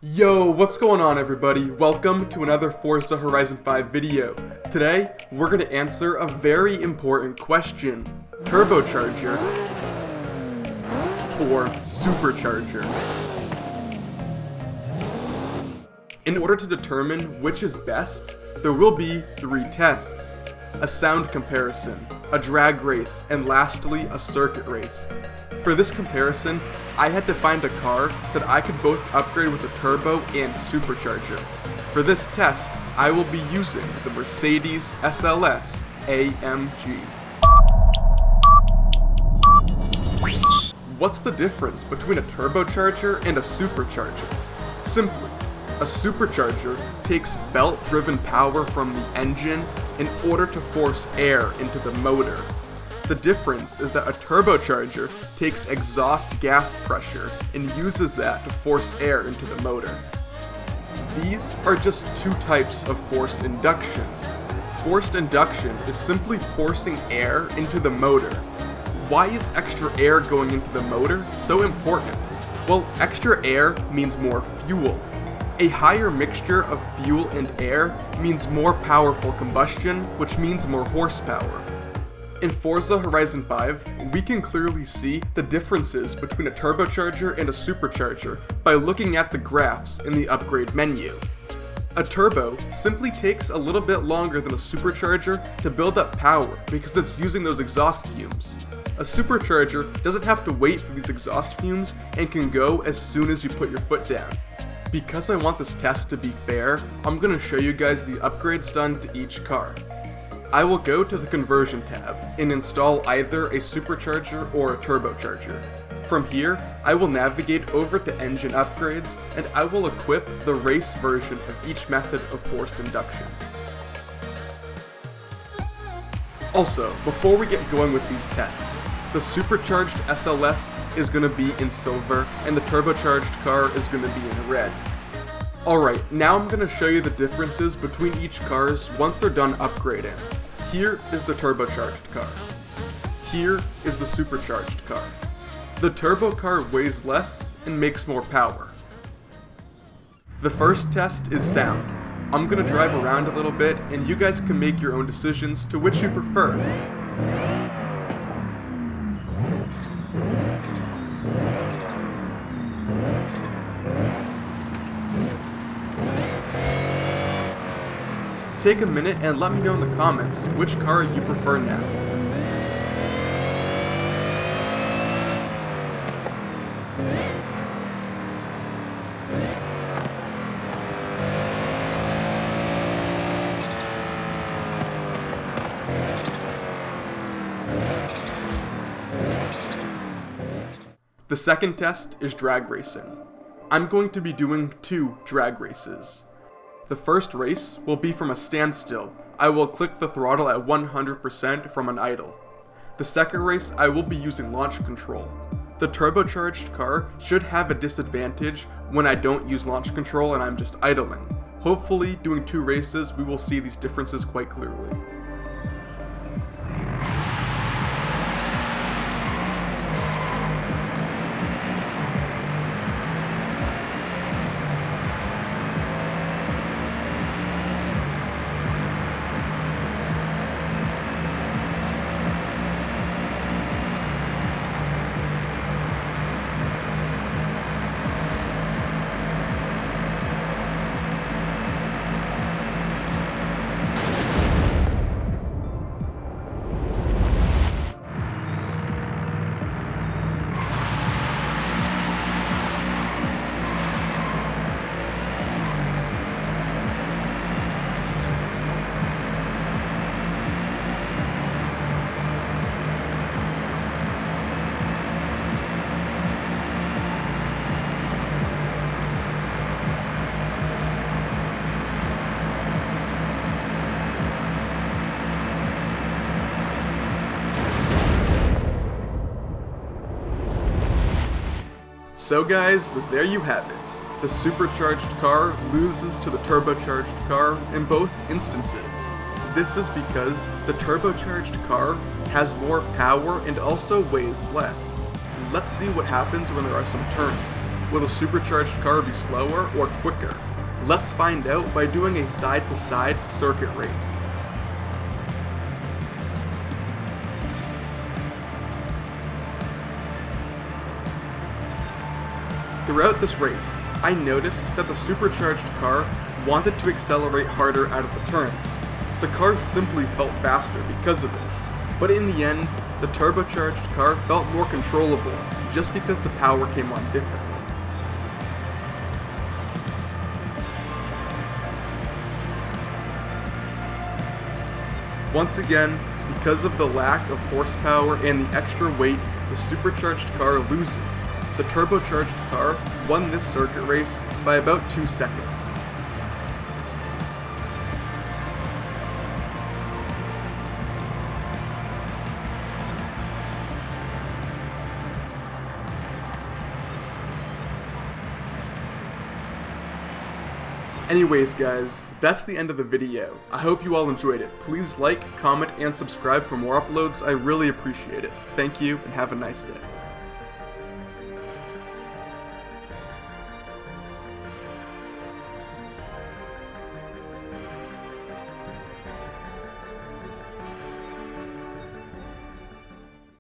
Yo, what's going on everybody? Welcome to another Forza Horizon 5 video. Today, we're going to answer a very important question. Turbocharger or Supercharger? In order to determine which is best, there will be 3 tests. A sound comparison, a drag race, and lastly, a circuit race. For this comparison, I had to find a car that I could both upgrade with a turbo and supercharger. For this test, I will be using the Mercedes SLS AMG. What's the difference between a turbocharger and a supercharger? Simply, a supercharger takes belt-driven power from the engine in order to force air into the motor. The difference is that a turbocharger takes exhaust gas pressure and uses that to force air into the motor. These are just 2 types of forced induction. Forced induction is simply forcing air into the motor. Why is extra air going into the motor so important? Well, extra air means more fuel. A higher mixture of fuel and air means more powerful combustion, which means more horsepower. In Forza Horizon 5, we can clearly see the differences between a turbocharger and a supercharger by looking at the graphs in the upgrade menu. A turbo simply takes a little bit longer than a supercharger to build up power because it's using those exhaust fumes. A supercharger doesn't have to wait for these exhaust fumes and can go as soon as you put your foot down. Because I want this test to be fair, I'm going to show you guys the upgrades done to each car. I will go to the conversion tab and install either a supercharger or a turbocharger. From here, I will navigate over to engine upgrades and I will equip the race version of each method of forced induction. Also, before we get going with these tests, the supercharged SLS is going to be in silver and the turbocharged car is going to be in red. Alright, now I'm going to show you the differences between each cars once they're done upgrading. Here is the turbocharged car. Here is the supercharged car. The turbo car weighs less and makes more power. The first test is sound. I'm going to drive around a little bit and you guys can make your own decisions to which you prefer. Take a minute and let me know in the comments which car you prefer now. The second test is drag racing. I'm going to be doing 2 drag races. The first race will be from a standstill. I will click the throttle at 100% from an idle. The second race, I will be using launch control. The turbocharged car should have a disadvantage when I don't use launch control and I'm just idling. Hopefully, doing 2 races, we will see these differences quite clearly. So guys, there you have it. The supercharged car loses to the turbocharged car in both instances. This is because the turbocharged car has more power and also weighs less. Let's see what happens when there are some turns. Will the supercharged car be slower or quicker? Let's find out by doing a side-to-side circuit race. Throughout this race, I noticed that the supercharged car wanted to accelerate harder out of the turns. The car simply felt faster because of this, but in the end, the turbocharged car felt more controllable just because the power came on differently. Once again, because of the lack of horsepower and the extra weight, the supercharged car loses. The turbocharged car won this circuit race by about 2 seconds. Anyways guys, that's the end of the video. I hope you all enjoyed it. Please like, comment, and subscribe for more uploads. I really appreciate it. Thank you, and have a nice day.